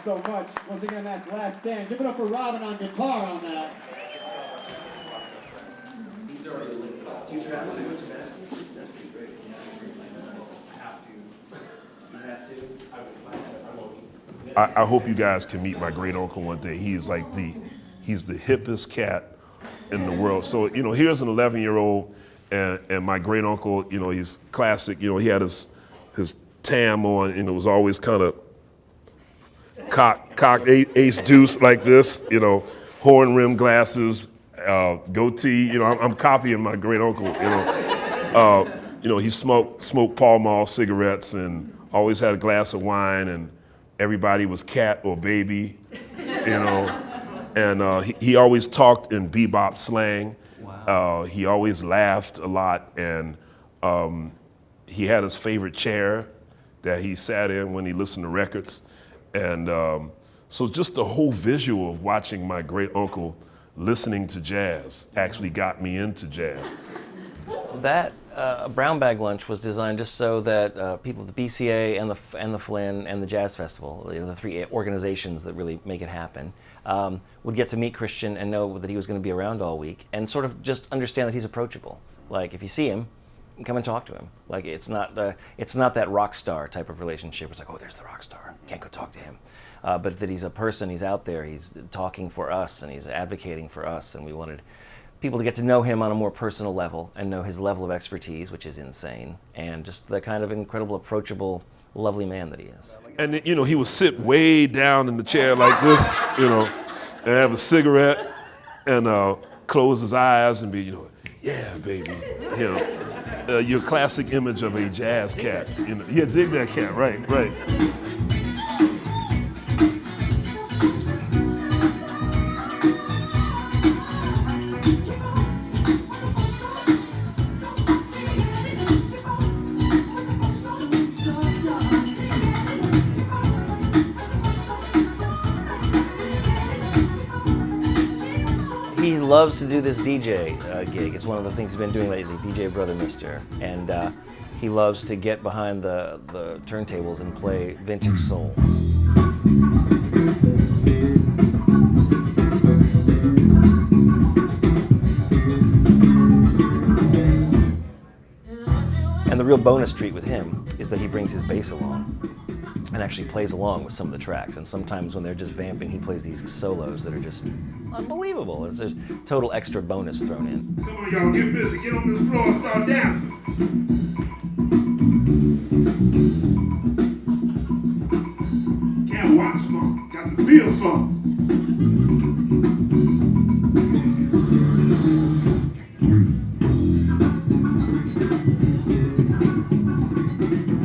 so much. Once again, that's Last Stand. Give it up for Robin on guitar on that. He's already linked it up. You have to. That's pretty great. You have to. I hope you guys can meet my great uncle one day. He's like he's the hippest cat in the world. So, you know, here's an 11-year-old and my great uncle, you know, he's classic. You know, he had his tam on, and it was always kind of cocked ace deuce like this, you know, horn rim glasses, goatee. You know, I'm copying my great uncle. You know, he smoked Pall Mall cigarettes and always had a glass of wine, and everybody was cat or baby, you know. And he always talked in bebop slang. Wow. He always laughed a lot, and he had his favorite chair that he sat in when he listened to records. And so just the whole visual of watching my great uncle listening to jazz actually got me into jazz. That brown bag lunch was designed just so that people at the BCA and the Flynn and the Jazz Festival, you know, the three organizations that really make it happen, would get to meet Christian and know that he was going to be around all week, and sort of just understand that he's approachable. Like, if you see him, come and talk to him. Like, it's not that rock star type of relationship. It's like, oh, there's the rock star, can't go talk to him. But that he's a person, he's out there, he's talking for us, and he's advocating for us, and we wanted people to get to know him on a more personal level and know his level of expertise, which is insane, and just the kind of incredible, approachable, lovely man that he is. And you know, he would sit way down in the chair like this, you know, and have a cigarette and close his eyes and be, you know, yeah, baby, you know, your classic image of a jazz cat. You know, yeah, dig that cat, right. He loves to do this DJ gig. It's one of the things he's been doing lately, DJ Brother Mister. And he loves to get behind the turntables and play vintage soul. And the real bonus treat with him is that he brings his bass along and actually plays along with some of the tracks. And sometimes when they're just vamping, he plays these solos that are just unbelievable. There's just total extra bonus thrown in. Come on, y'all, get busy. Get on this floor and start dancing. Can't watch funk, got the feel funk.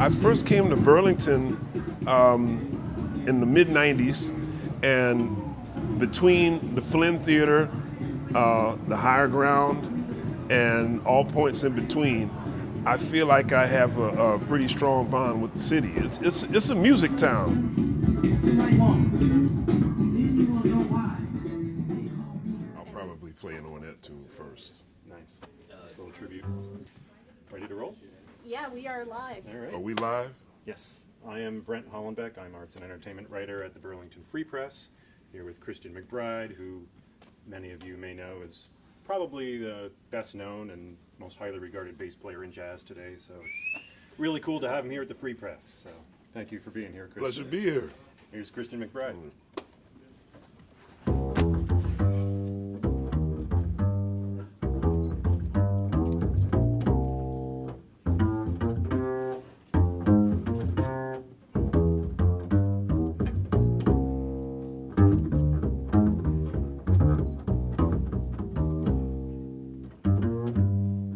I first came to Burlington in the mid-90s, and between the Flynn Theater, the Higher Ground, and all points in between, I feel like I have a pretty strong bond with the city. It's a music town. I'll probably play it on that tune first. Nice. Nice little tribute. Ready to roll? Yeah, we are live. All right. Are we live? Yes. I am Brent Hollenbeck. I'm arts and entertainment writer at the Burlington Free Press, here with Christian McBride, who many of you may know is probably the best known and most highly regarded bass player in jazz today. So it's really cool to have him here at the Free Press. So thank you for being here, Christian. Pleasure to be here. Here's Christian McBride.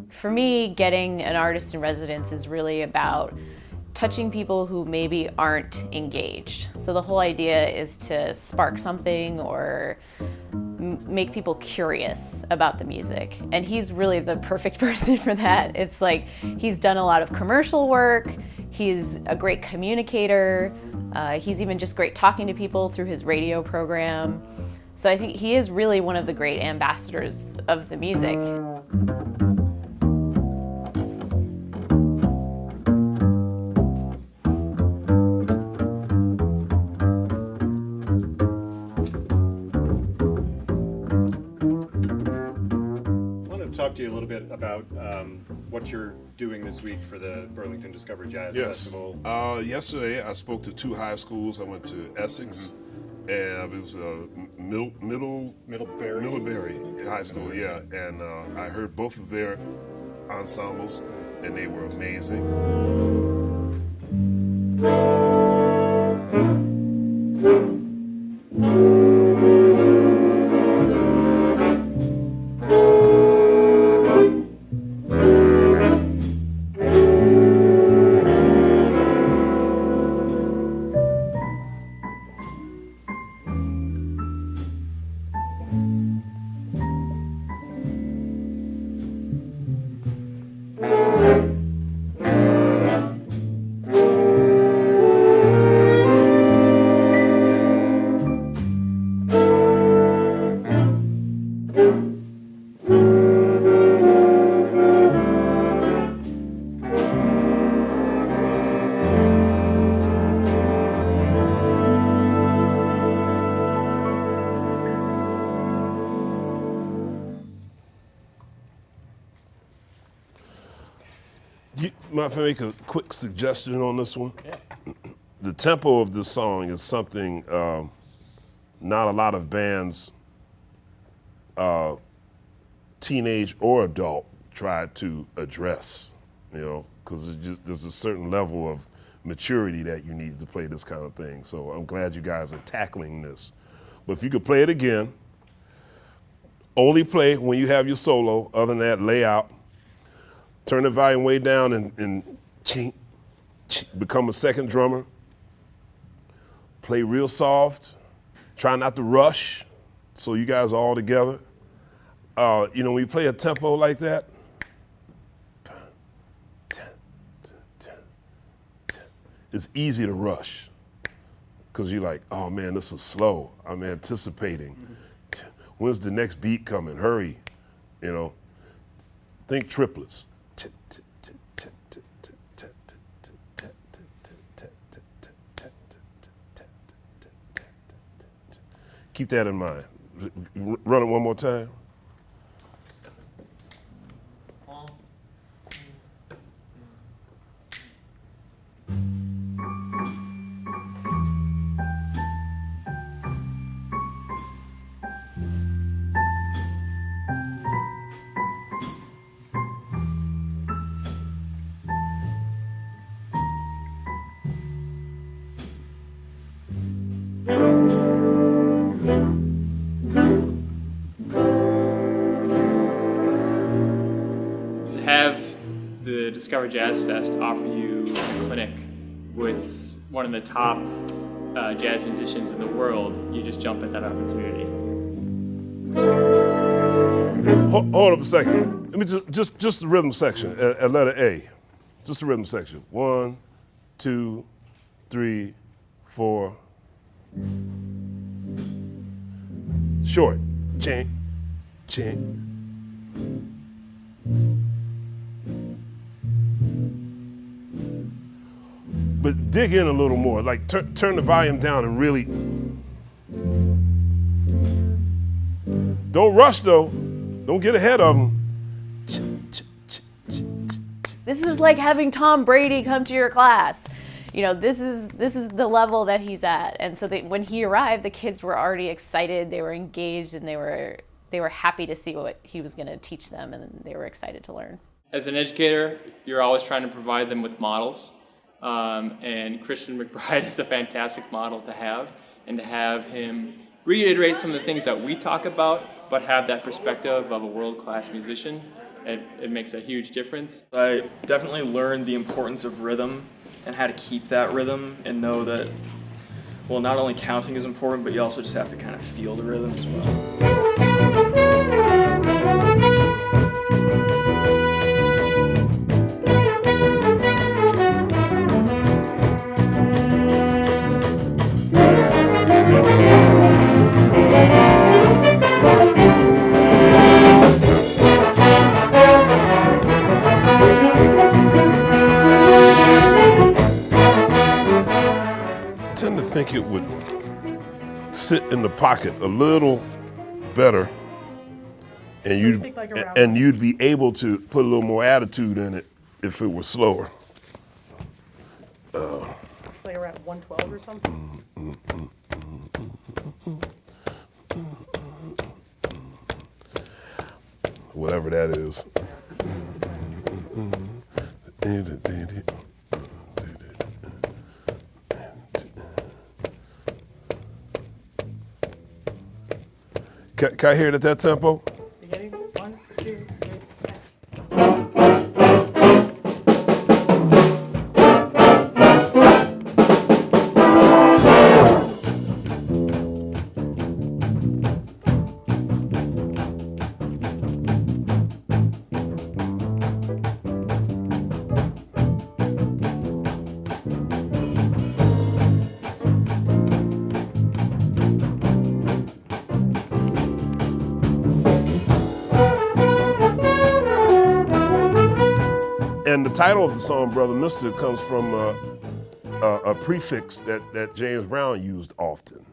For me, getting an artist in residence is really about touching people who maybe aren't engaged. So the whole idea is to spark something or make people curious about the music. And he's really the perfect person for that. It's like he's done a lot of commercial work, he's a great communicator, he's even just great talking to people through his radio program. So I think he is really one of the great ambassadors of the music. to talk to you a little bit about what you're doing this week for the Burlington Discover Jazz Festival. Yesterday I spoke to 2 high schools. I went to Essex, and it was Middlebury High School, yeah. And I heard both of their ensembles, and they were amazing. Mind if I make a quick suggestion on this one? Yeah. The tempo of this song is something not a lot of bands, teenage or adult, try to address, because there's a certain level of maturity that you need to play this kind of thing. So I'm glad you guys are tackling this. But if you could play it again, only play when you have your solo. Other than that, lay out. Turn the volume way down and become a second drummer. Play real soft. Try not to rush, so you guys are all together. When you play a tempo like that, it's easy to rush, because you're like, oh man, this is slow. I'm anticipating. When's the next beat coming? Hurry, Think triplets. Keep that in mind. Run it one more time. Have the Discover Jazz Fest offer you a clinic with one of the top jazz musicians in the world, you just jump at that opportunity. Hold up a second. Let me just the rhythm section at letter A. Just the rhythm section. 1, 2, 3, 4. Short. Chink, chink. But dig in a little more. Like turn the volume down and really. Don't rush though. Don't get ahead of them. This is like having Tom Brady come to your class. This is the level that he's at. And so when he arrived, the kids were already excited, they were engaged, and they were happy to see what he was going to teach them, and they were excited to learn. As an educator, you're always trying to provide them with models. And Christian McBride is a fantastic model to have, and to have him reiterate some of the things that we talk about, but have that perspective of a world-class musician, it makes a huge difference. I definitely learned the importance of rhythm and how to keep that rhythm, and know that, well, not only counting is important, but you also just have to kind of feel the rhythm as well. I think it would sit in the pocket a little better And you'd, Think like around- and you'd be able to put a little more attitude in it if it was slower. Like around 112 or something? Whatever that is. Can I hear it at that tempo? Beginning, 1, 2, 3. And the title of the song, Brother Mister, comes from a prefix that James Brown used often.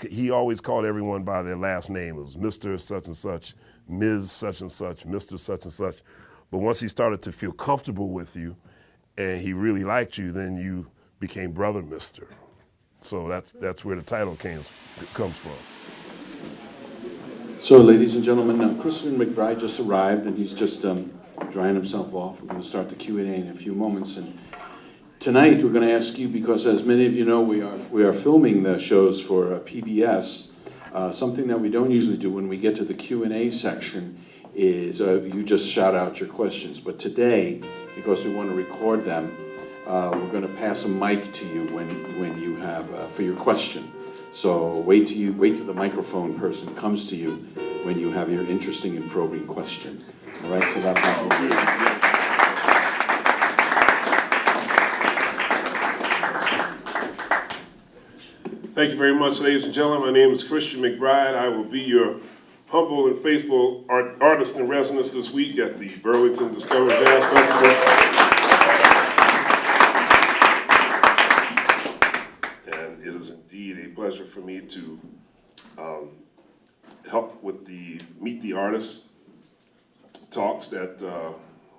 He always called everyone by their last name. It was Mr. such and such, Ms. such and such, Mr. such and such. But once he started to feel comfortable with you and he really liked you, then you became Brother Mister. So that's where the title comes from. So, ladies and gentlemen, Christian McBride just arrived, and he's just drying himself off. We're going to start the Q&A in a few moments. And tonight, we're going to ask you, because as many of you know, we are filming the shows for PBS. Something that we don't usually do when we get to the Q&A section is you just shout out your questions. But today, because we want to record them, we're going to pass a mic to you when you have for your question. So wait till the microphone person comes to you when you have your interesting and probing question. All right, so that's how we'll do it. Thank you very much, ladies and gentlemen. My name is Christian McBride. I will be your humble and faithful artist in residence this week at the Burlington Discover Jazz Festival. Pleasure for me to help with the Meet the Artist talks that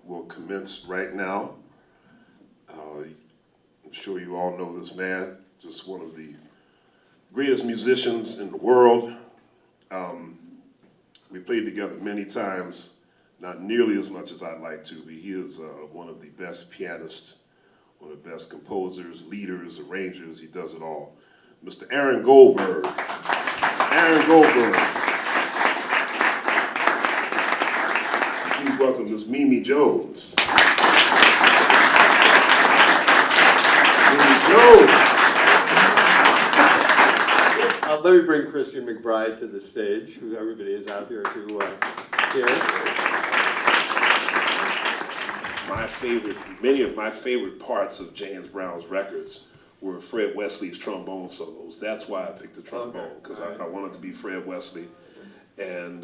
will commence right now. I'm sure you all know this man, just one of the greatest musicians in the world. We played together many times, not nearly as much as I'd like to, but he is one of the best pianists, one of the best composers, leaders, arrangers. He does it all. Mr. Aaron Goldberg. Aaron Goldberg. Please welcome Miss Mimi Jones. Mimi Jones. Let me bring Christian McBride to the stage, who everybody is out here to hear. Many of my favorite parts of James Brown's records were Fred Wesley's trombone solos. That's why I picked the trombone, because I wanted to be Fred Wesley. And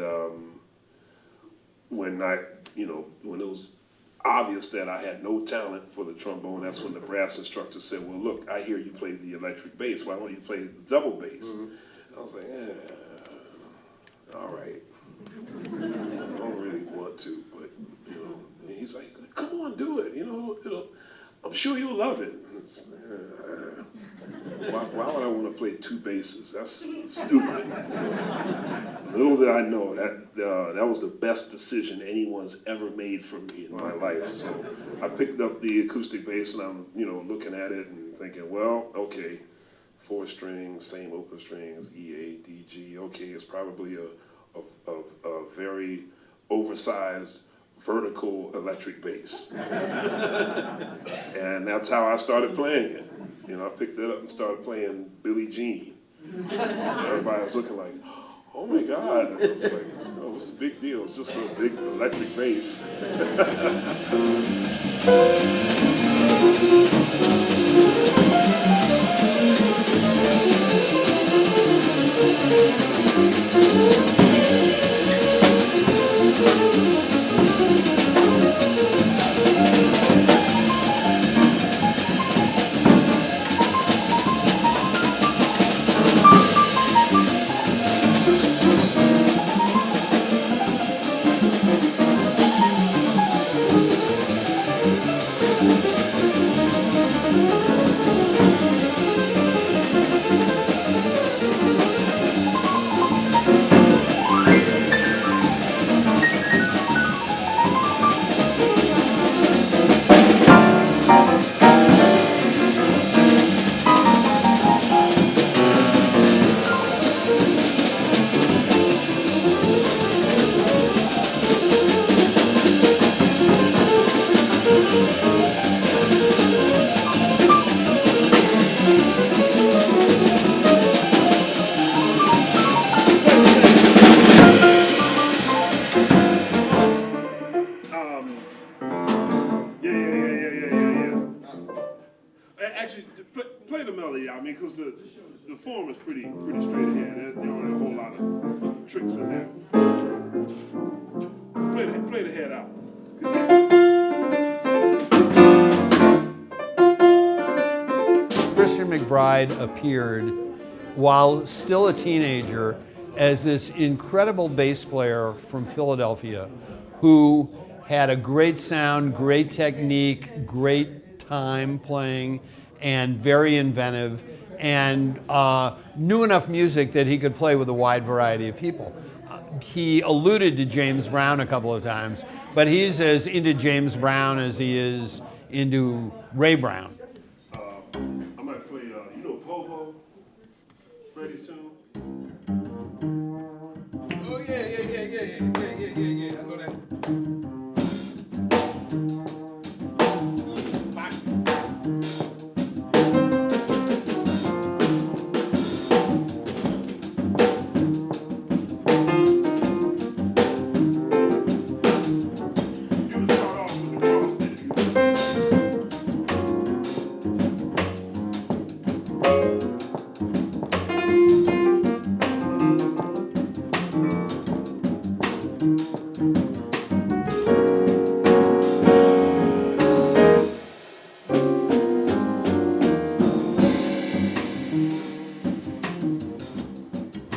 when it was obvious that I had no talent for the trombone, that's when the brass instructor said, well, look, I hear you play the electric bass. Why don't you play the double bass? Mm-hmm. I was like, all right. I don't really want to, but, and he's like, come on, do it. I'm sure you'll love it. Why would I want to play two basses? That's stupid. Little did I know that was the best decision anyone's ever made for me in my life. So I picked up the acoustic bass and I'm looking at it and thinking, well, okay, 4 strings, same open strings, E, A, D, G. Okay, it's probably a very oversized vertical electric bass. And that's how I started playing it. I picked it up and started playing Billie Jean. Everybody was looking like, oh my God. I was like, what's the big deal? It's just a big electric bass. melody. I mean, because the form is pretty straight ahead. There aren't a whole lot of tricks in there. Play the head out. Christian McBride appeared while still a teenager as this incredible bass player from Philadelphia who had a great sound, great technique, great time playing, and very inventive, and knew enough music that he could play with a wide variety of people. He alluded to James Brown a couple of times, but he's as into James Brown as he is into Ray Brown. I might play, you know, Povo, Freddie's tune. Oh yeah, I know that.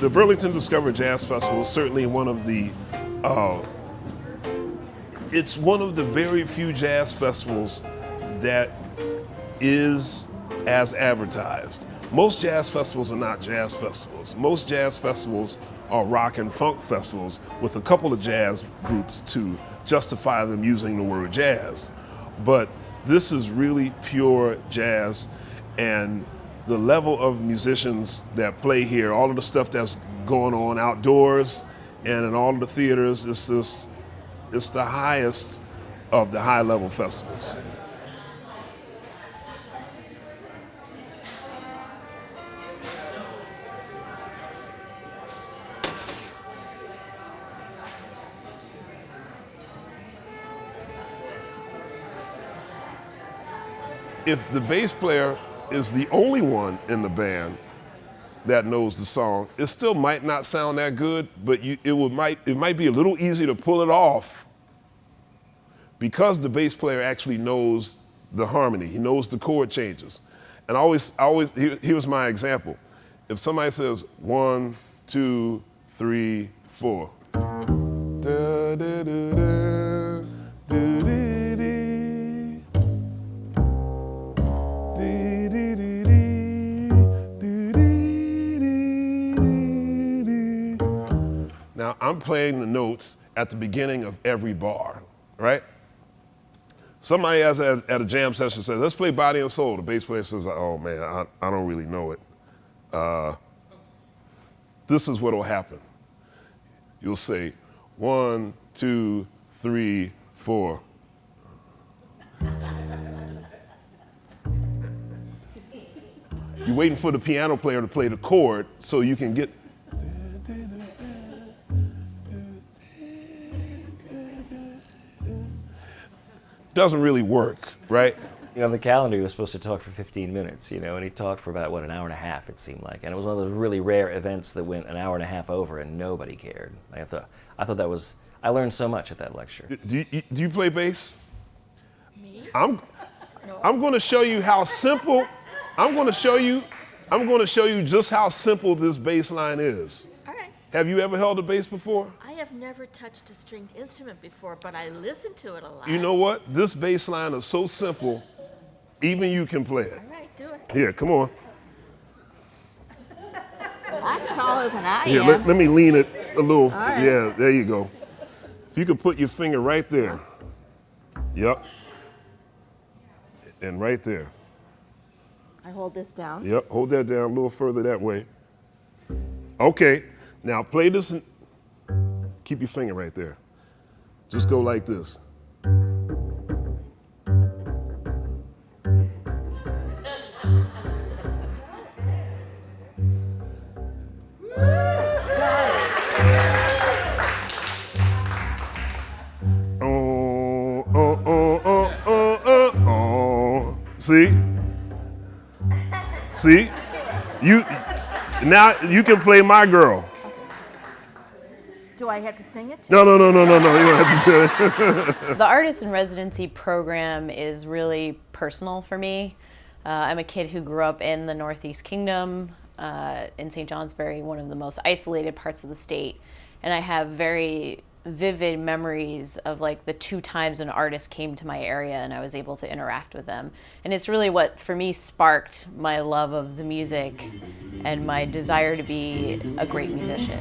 The Burlington Discover Jazz Festival is certainly one of the, it's one of the very few jazz festivals that is as advertised. Most jazz festivals are not jazz festivals. Most jazz festivals are rock and funk festivals with a couple of jazz groups to justify them using the word jazz. But this is really pure jazz, and the level of musicians that play here, all of the stuff that's going on outdoors and in all of the theaters, it's the highest of the high-level festivals. If the bass player is the only one in the band that knows the song, it still might not sound that good, but it might be a little easier to pull it off because the bass player actually knows the harmony. He knows the chord changes. And here's my example. If somebody says 1, 2, 3, 4. Da, da, da, da, da, da. Now, I'm playing the notes at the beginning of every bar, right? Somebody at a jam session says, let's play Body and Soul. The bass player says, oh man, I don't really know it. This is what will happen. You'll say, 1, 2, 3, 4. You're waiting for the piano player to play the chord so you can get. Doesn't really work, right? You know, on the calendar, he was supposed to talk for 15 minutes, you know, and he talked for about, an hour and a half, it seemed like. And it was one of those really rare events that went an hour and a half over and nobody cared. I thought I learned so much at that lecture. Do you play bass? Me? I'm going to show you how simple, I'm going to show you just how simple this bass line is. All right. Have you ever held a bass before? I have never touched a stringed instrument before, but I listen to it a lot. You know what? This bass line is so simple, even you can play it. All right, do it. Here, come on. I'm taller than I Here, am. let me lean it a little. right. Yeah, there you go. If you could put your finger right there. Yep. And right there. I hold this down. Yep, hold that down a little further that way. Okay, now play this and keep your finger right there. Just go like this. See? See? Now you can play my girl. Do I have to sing it? No. You don't have to do it. The artist in residency program is really personal for me. I'm a kid who grew up in the Northeast Kingdom, in St. Johnsbury, one of the most isolated parts of the state. And I have very vivid memories of like the 2 times an artist came to my area and I was able to interact with them. And it's really what, for me, sparked my love of the music and my desire to be a great musician.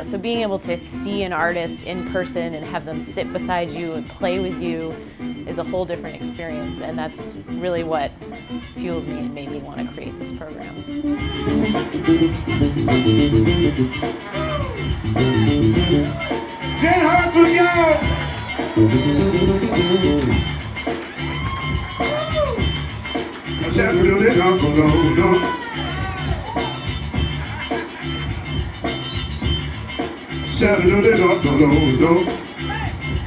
So being able to see an artist in person and have them sit beside you and play with you is a whole different experience, and that's really what fuels me and made me want to create this program. 10 hearts we go!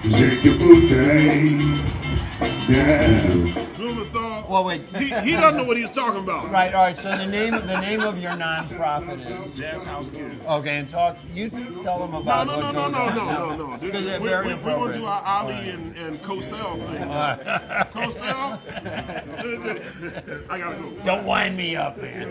Shake your booty, yeah. Well, wait. He doesn't know what he's talking about. Right. All right. So the name of your nonprofit is Jazz House Kids. Okay, and you tell them about. No. Because they're very We're going to do our Ali right. and Cosell thing. Cosell? I gotta go. Don't wind me up, man.